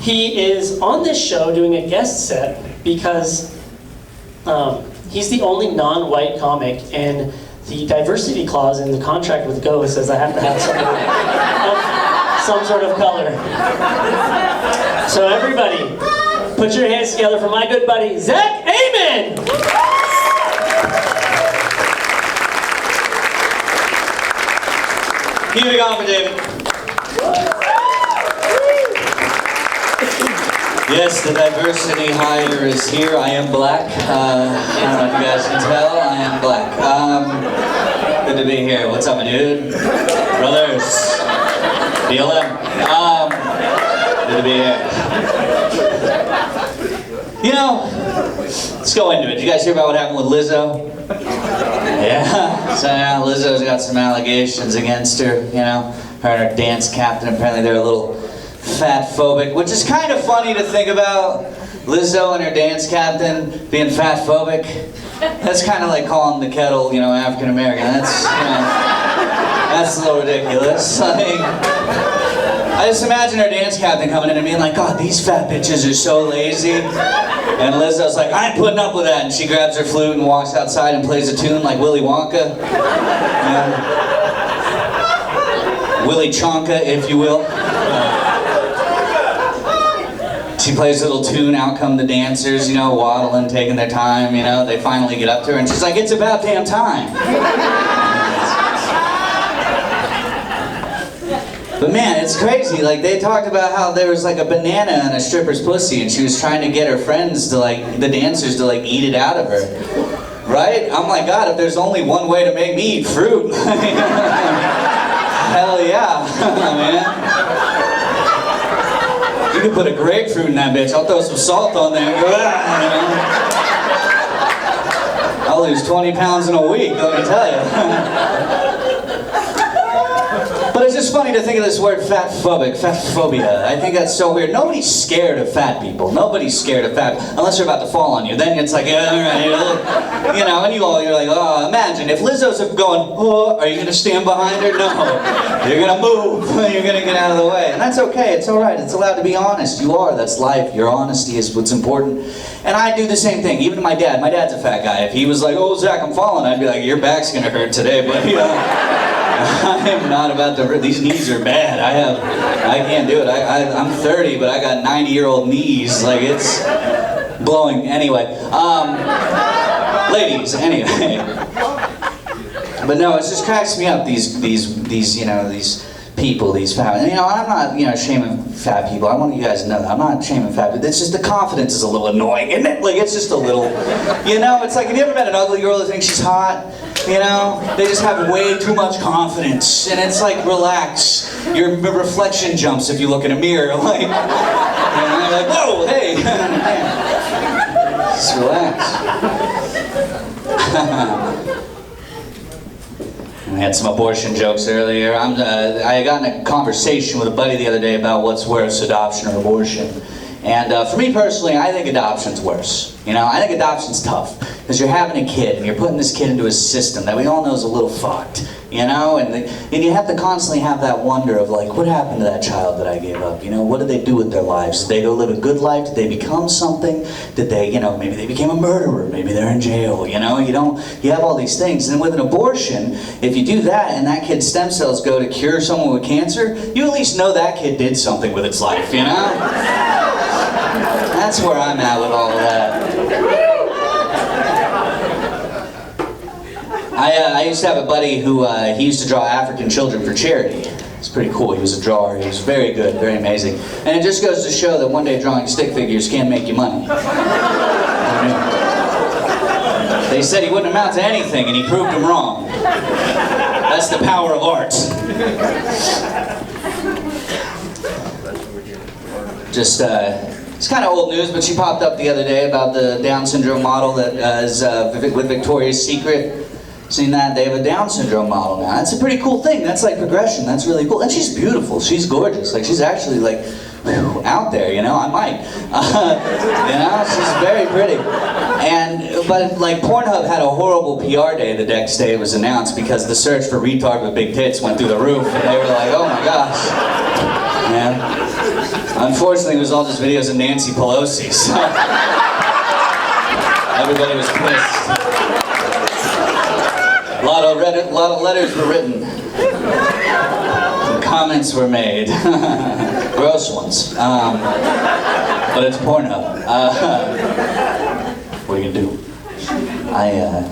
He is on this show doing a guest set because he's the only non-white comic, and the diversity clause in the contract with Geaux says I have to have some sort of color. So everybody, put your hands together for my good buddy, Zach Amon! Keep it going for David. Yes, the diversity hire is here. I am black. I don't know if you guys can tell. I am black. Good to be here. What's up, my dude? Brothers. BLM. Good to be here. You know, let's go into it. Did you guys hear about what happened with Lizzo? Yeah. So yeah, Lizzo's got some allegations against her. You know, her and her dance captain. Apparently, they're a little fat-phobic, which is kind of funny to think about. Lizzo and her dance captain being fat-phobic. That's kind of like calling the kettle, you know, African American. That's, you know, that's a little ridiculous. Like, I just imagine her dance captain coming in and being like, God, these fat bitches are so lazy. And Lizzo's like, I ain't putting up with that. And she grabs her flute and walks outside and plays a tune like Willy Wonka. Willy Chonka, if you will. She plays a little tune, out come the dancers, you know, waddling, taking their time, you know. They finally get up to her and she's like, it's about damn time. But man, it's crazy. Like, they talked about how there was like a banana in a stripper's pussy and she was trying to get her friends to like, the dancers to like eat it out of her. Right? I'm like, God, if there's only one way to make me eat fruit. Hell yeah, man. You could put a grapefruit in that bitch. I'll throw some salt on there and go, you know? I'll lose 20 pounds in a week, let me tell you. But it's just funny to think of this word fat-phobic, fatphobia. I think that's so weird. Nobody's scared of fat people. Nobody's scared of fat, unless they're about to fall on you. Then it's like, yeah, all right, you know, and you're like, oh, imagine if Lizzo's going, oh, are you going to stand behind her? No. You're going to move. You're going to get out of the way. And that's okay. It's all right. It's allowed to be honest. You are. That's life. Your honesty is what's important. And I do the same thing. Even my dad. My dad's a fat guy. If he was like, oh, Zach, I'm falling, I'd be like, your back's going to hurt today, but you know. I am not about to, these knees are bad. I can't do it. I'm 30, but I got 90-year-old knees. Like, it's blowing. Anyway, ladies, anyway. But no, it just cracks me up, these you know, these people, these fat, and you know, I'm not, you know, shaming fat people. I want you guys to know that. I'm not shaming fat people. It's just the confidence is a little annoying, isn't it? Like, it's just a little, you know, it's like, have you ever met an ugly girl that thinks she's hot? You know, they just have way too much confidence, and it's like, relax. Your reflection jumps if you look in a mirror, like, you know, you're like, whoa, hey, just relax. I had some abortion jokes earlier. I got in a conversation with a buddy the other day about what's worse, adoption or abortion. And for me personally, I think adoption's worse. You know, I think adoption's tough. Because you're having a kid, and you're putting this kid into a system that we all know is a little fucked. You know, and you have to constantly have that wonder of like, what happened to that child that I gave up? You know, what did they do with their lives? Did they go live a good life? Did they become something? Did they, you know, maybe they became a murderer? Maybe they're in jail, you know? You have all these things. And with an abortion, if you do that and that kid's stem cells go to cure someone with cancer, you at least know that kid did something with its life, you know? That's where I'm at with all of that. I used to have a buddy who, he used to draw African children for charity. It's pretty cool. He was a drawer. He was very good, very amazing. And it just goes to show that one day drawing stick figures can make you money. They said he wouldn't amount to anything, and he proved them wrong. That's the power of art. Just, it's kind of old news, but she popped up the other day about the Down syndrome model that is with Victoria's Secret. Seen that? They have a Down syndrome model now. That's a pretty cool thing. That's like progression. That's really cool. And she's beautiful. She's gorgeous. Like, she's actually like out there, you know. I might. You know, she's very pretty. But like Pornhub had a horrible PR day the next day it was announced because the search for retard with big tits went through the roof, and they were like, oh my gosh. You man. Unfortunately, it was all just videos of Nancy Pelosi, so everybody was pissed. A lot of letters were written. Some comments were made. Gross ones. But it's Pornhub. What are you gonna do?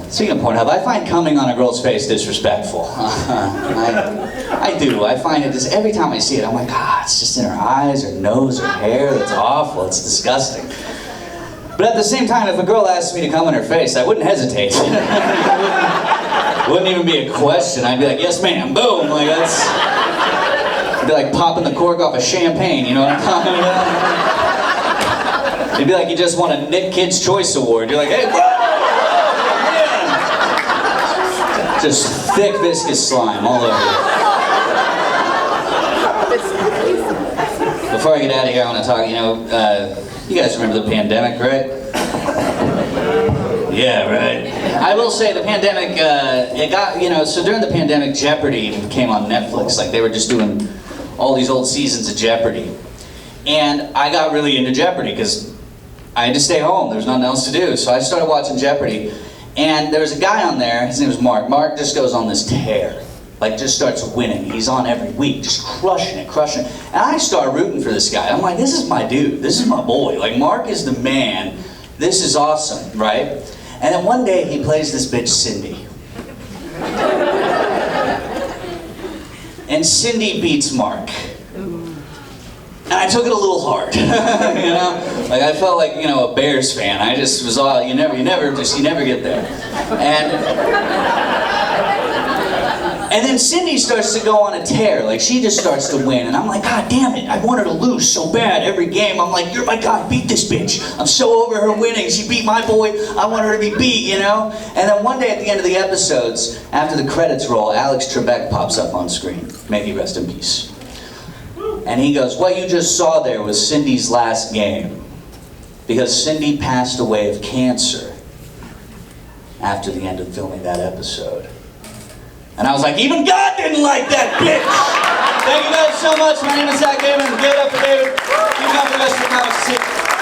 Speaking of Pornhub, I find coming on a girl's face disrespectful. I do. I find it just every time I see it, I'm like, it's just in her eyes, her nose, her hair. That's awful. It's disgusting. But at the same time, if a girl asks me to come on her face, I wouldn't hesitate. It wouldn't even be a question. I'd be like, yes, ma'am. Boom. Like that's. It'd be like popping the cork off a champagne. You know what I'm talking about? It'd be like you just won a Nick Kid's Choice Award. You're like, hey, whoa! Yeah. Just thick, viscous slime all over you. Before I get out of here, I want to talk, you guys remember the pandemic, right? Yeah, right. I will say the pandemic, so during the pandemic, Jeopardy came on Netflix. Like, they were just doing all these old seasons of Jeopardy. And I got really into Jeopardy because I had to stay home. There was nothing else to do. So I started watching Jeopardy. And there was a guy on there, his name was Mark. Mark just goes on this tear. Like, just starts winning. He's on every week, just crushing it. And I start rooting for this guy. I'm like, this is my dude. This is my boy. Like, Mark is the man. This is awesome, right? And then one day, he plays this bitch, Cindy. And Cindy beats Mark. And I took it a little hard, Like, I felt like, a Bears fan. I just was all, you never get there. And then Cindy starts to go on a tear. Like, she just starts to win. And I'm like, God damn it. I want her to lose so bad every game. I'm like, you're my God, beat this bitch. I'm so over her winning. She beat my boy. I want her to be beat, And then one day at the end of the episodes, after the credits roll, Alex Trebek pops up on screen. May he rest in peace. And he goes, what you just saw there was Cindy's last game. Because Cindy passed away of cancer after the end of filming that episode. And I was like, even God didn't like that bitch! Thank you guys so much. My name is Zach Amon. Give it up for David. Keep up the rest of the conversation.